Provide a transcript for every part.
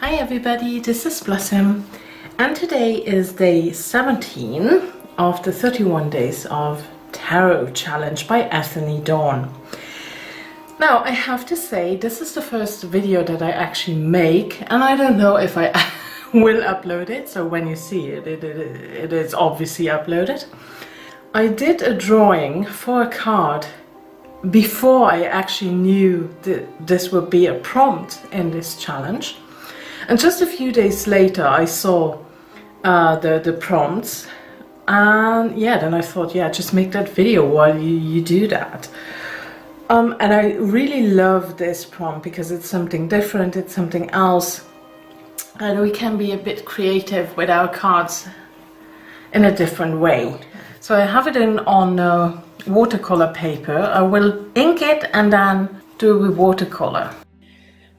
Hi everybody, this is Blossom and today is day 17 of the 31 days of tarot challenge by Ethony Dawn. Now I have to say this is the first video that I actually make and I don't know if I will upload it, so when you see it, it is obviously uploaded. I did a drawing for a card before I actually knew that this would be a prompt in this challenge. And just a few days later I saw the prompts and yeah, then I thought, yeah, just make that video while you do that. And I really love this prompt because it's something different, it's something else, and we can be a bit creative with our cards in a different way. So I have it on watercolor paper. I will ink it and then do it with watercolor.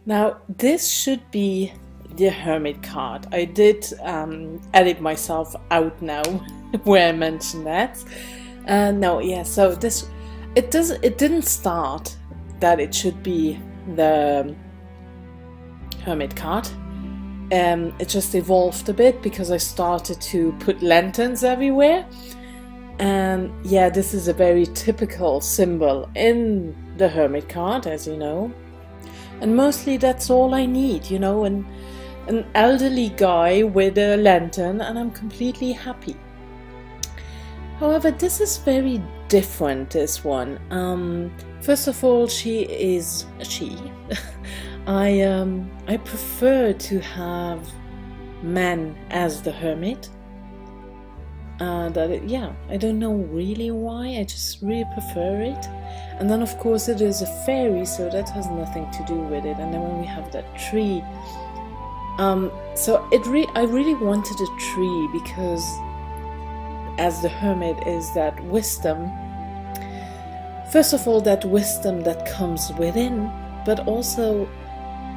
Now this should be the Hermit card. I did edit myself out now where I mentioned that. No, yeah, so this it didn't start that it should be the Hermit card. It just evolved a bit because I started to put lanterns everywhere. And yeah, this is a very typical symbol in the Hermit card, as you know. And mostly that's all I need, you know, an elderly guy with a lantern, and I'm completely happy. However, this is very different, this one. First of all, I prefer to have men as the hermit. I don't know really why, I just really prefer it. And then of course it is a fairy, so that has nothing to do with it. And then when we have that tree, I really wanted a tree because as the hermit is that wisdom. First of all, that wisdom that comes within, but also,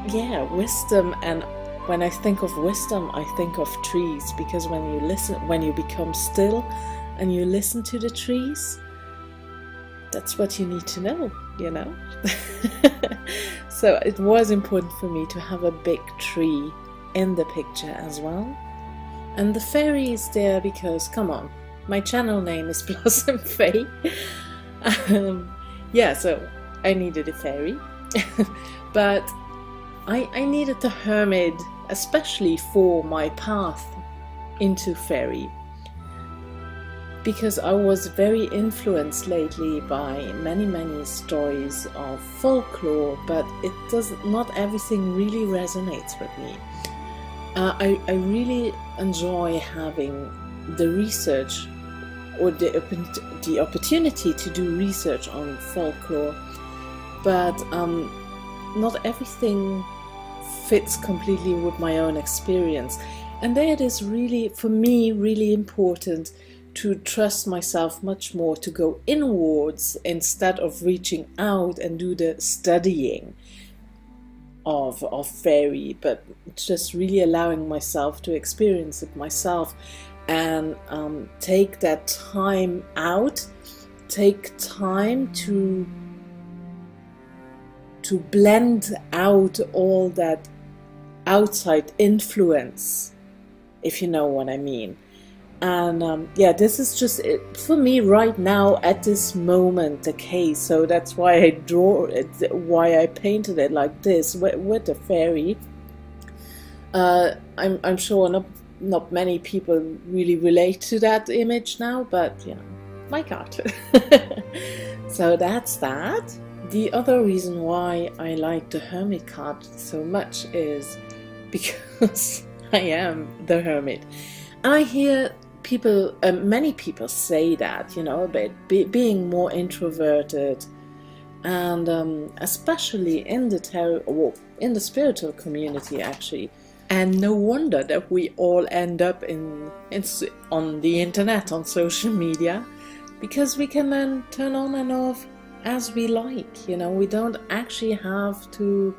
yeah, wisdom. And when I think of wisdom, I think of trees, because when you become still and you listen to the trees, that's what you need to know, you know. So it was important for me to have a big tree in the picture as well. And the fairy is there because, come on, my channel name is Blossom Fae. Yeah, so I needed a fairy. But I needed the hermit, especially for my path into fairy, because I was very influenced lately by many stories of folklore, but not everything really resonates with me. I really enjoy having the research or the opportunity to do research on folklore, but not everything fits completely with my own experience. And there it is really, for me, really important to trust myself much more, to go inwards instead of reaching out and do the studying of fairy, but just really allowing myself to experience it myself and take that time out, take time to blend out all that outside influence, if you know what I mean. And yeah, this is just it for me right now at this moment the case. So that's why I draw it, why I painted it like this with the fairy. I'm sure not many people really relate to that image now, but you know, my God. So that's that. The other reason why I like the Hermit card so much is because I am the hermit. And I hear many people say that, you know, about being more introverted, and especially in the tarot, or in the spiritual community actually. And no wonder that we all end up on the internet, on social media, because we can then turn on and off as we like, you know. We don't actually have to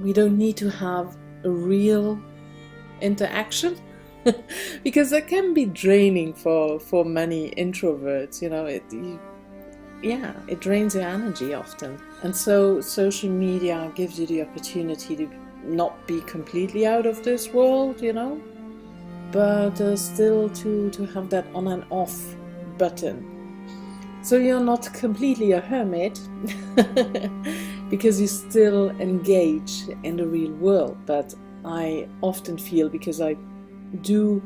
we don't need to have a real interaction because that can be draining for many introverts, you know. it drains your energy often. And so social media gives you the opportunity to not be completely out of this world, but still to have that on and off button. So you're not completely a hermit because you still engage in the real world. But I often feel, because I do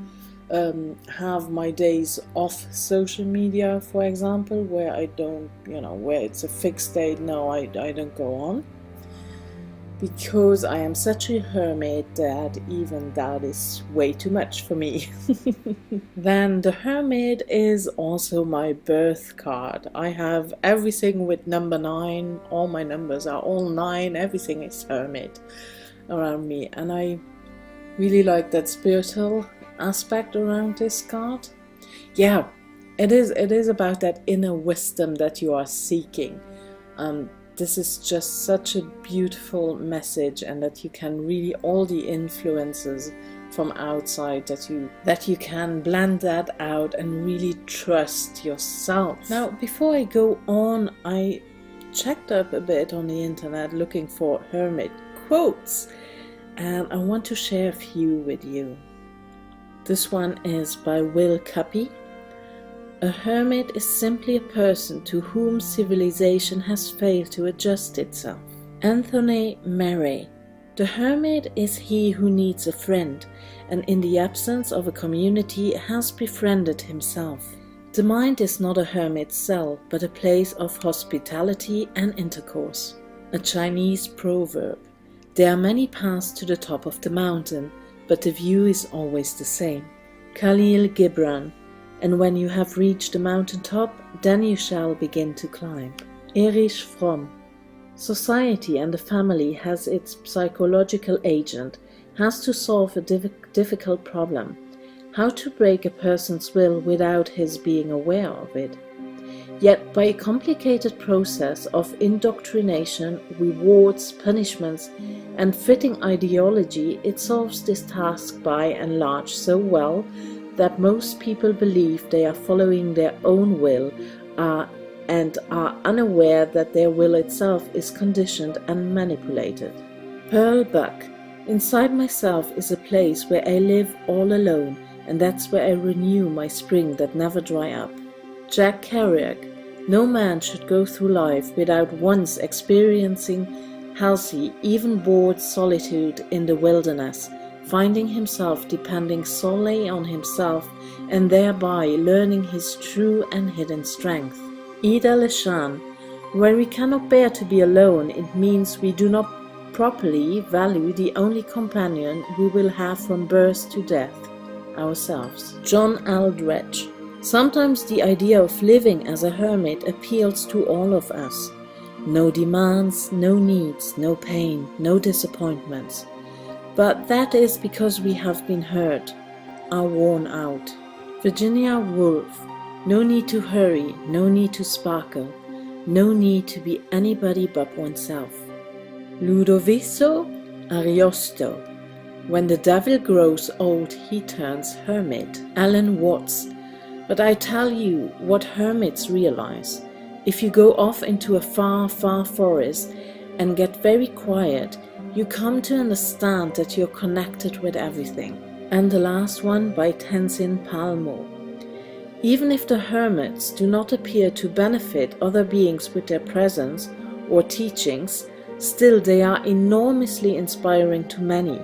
have my days off social media, for example, where I don't, where it's a fixed date, no, I don't go on. Because I am such a hermit that even that is way too much for me. Then the hermit is also my birth card. I have everything with number 9. All my numbers are all 9. Everything is hermit around me. And I really like that spiritual aspect around this card. Yeah, it is about that inner wisdom that you are seeking. This is just such a beautiful message, and that you can really, all the influences from outside, that you can blend that out and really trust yourself. Now, before I go on, I checked up a bit on the internet looking for hermit quotes, and I want to share a few with you. This one is by Will Cuppy. A hermit is simply a person to whom civilization has failed to adjust itself. Anthony Murray. The hermit is he who needs a friend, and in the absence of a community has befriended himself. The mind is not a hermit's cell, but a place of hospitality and intercourse. A Chinese proverb. There are many paths to the top of the mountain, but the view is always the same. Khalil Gibran. And when you have reached the mountain top, then you shall begin to climb. Erich Fromm. Society and the family has its psychological agent, has to solve a difficult problem. How to break a person's will without his being aware of it. Yet by a complicated process of indoctrination, rewards, punishments, and fitting ideology, it solves this task by and large so well that most people believe they are following their own will and are unaware that their will itself is conditioned and manipulated. Pearl Buck. Inside myself is a place where I live all alone, and that's where I renew my spring that never dry up. Jack Kerouac. No man should go through life without once experiencing healthy, even bored solitude in the wilderness, finding himself depending solely on himself and thereby learning his true and hidden strength. Ida Leshan. When we cannot bear to be alone, it means we do not properly value the only companion we will have from birth to death, ourselves. John Aldrich. Sometimes the idea of living as a hermit appeals to all of us. No demands, no needs, no pain, no disappointments. But that is because we have been hurt, are worn out. Virginia Woolf. No need to hurry, no need to sparkle, no need to be anybody but oneself. Ludovico Ariosto. When the devil grows old, he turns hermit. Alan Watts. But I tell you what hermits realize. If you go off into a far, far forest and get very quiet, you come to understand that you're connected with everything. And the last one by Tenzin Palmo. Even if the hermits do not appear to benefit other beings with their presence or teachings, still they are enormously inspiring to many.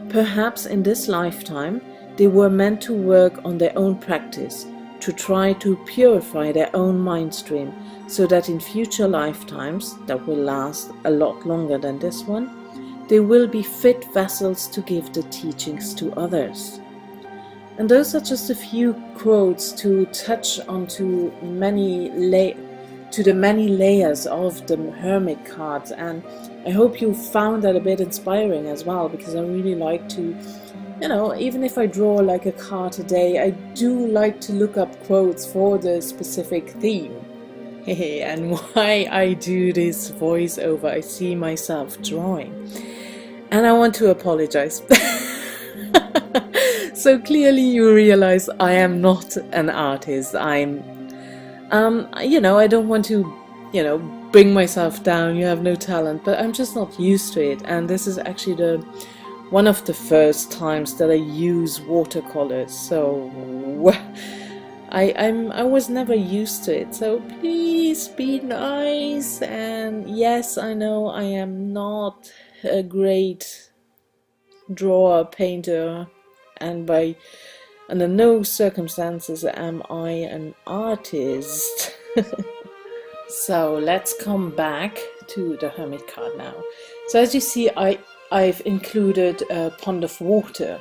Perhaps in this lifetime they were meant to work on their own practice, to try to purify their own mind stream, so that in future lifetimes, that will last a lot longer than this one, they will be fit vessels to give the teachings to others. And those are just a few quotes to touch onto the many layers of the hermit cards, and I hope you found that a bit inspiring as well, because I really like to, even if I draw like a card a day, I do like to look up quotes for the specific theme. And why I do this voiceover, I see myself drawing. And I want to apologize. So clearly you realize I am not an artist. I'm You know, I don't want to, you know, bring myself down, you have no talent, but I'm just not used to it. And this is actually one of the first times that I use watercolors, so I was never used to it. So please be nice. And yes, I know I am not a great drawer, painter, and under no circumstances am I an artist. So let's come back to the hermit card now. So as you see, I've included a pond of water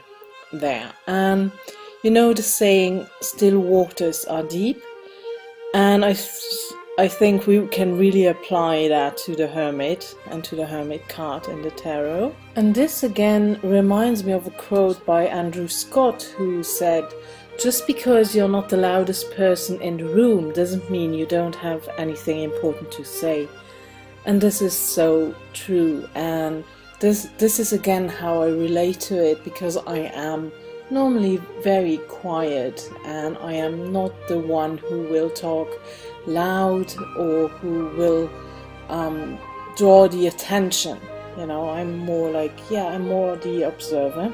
there, and you know the saying, still waters are deep, and I think we can really apply that to the hermit and to the hermit card in the tarot. And this again reminds me of a quote by Andrew Scott, who said, just because you're not the loudest person in the room doesn't mean you don't have anything important to say. And this is so true, and this is again how I relate to it, because I am normally very quiet and I am not the one who will talk loud or who will draw the attention. You know, I'm more like, yeah, I'm more the observer.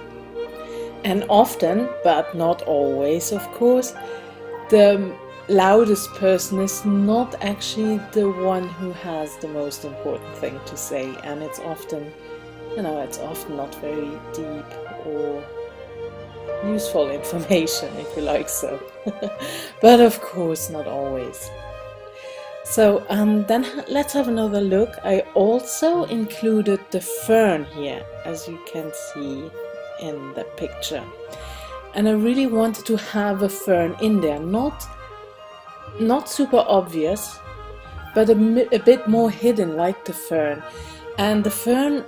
And often, but not always, of course, the loudest person is not actually the one who has the most important thing to say, and it's often, you know, it's often not very deep or useful information, if you like so. But of course, not always. So then let's have another look. I also included the fern here, as you can see in the picture, and I really wanted to have a fern in there, not super obvious, but a bit more hidden, like the fern. And the fern,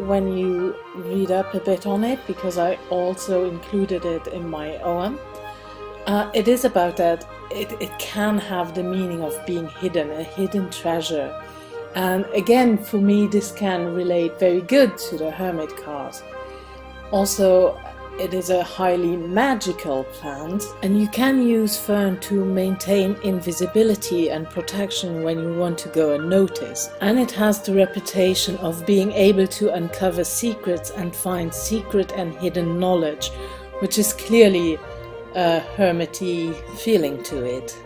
when you read up a bit on it, because I also included it in my own, it is about that it can have the meaning of being hidden, a hidden treasure. And again, for me, this can relate very good to the hermit card. Also, it is a highly magical plant, and you can use fern to maintain invisibility and protection when you want to go unnoticed. And it has the reputation of being able to uncover secrets and find secret and hidden knowledge, which is clearly a hermity feeling to it.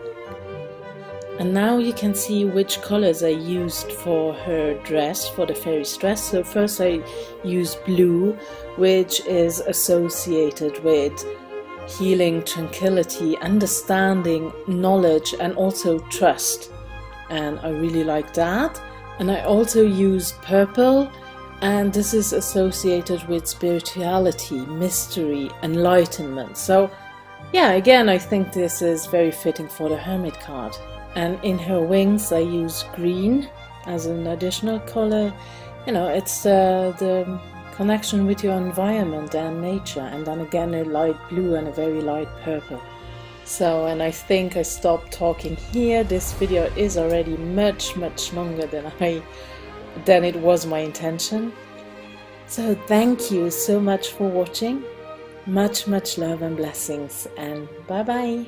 And now you can see which colors I used for her dress, for the fairy's dress. So first I used blue, which is associated with healing, tranquility, understanding, knowledge, and also trust. And I really like that. And I also used purple, and this is associated with spirituality, mystery, enlightenment. So yeah, again, I think this is very fitting for the hermit card. And in her wings I use green as an additional color. You know, it's the connection with your environment and nature, and then again a light blue and a very light purple. So, and I think I stopped talking here. This video is already much longer than it was my intention. So thank you so much for watching. Much love and blessings, and bye bye.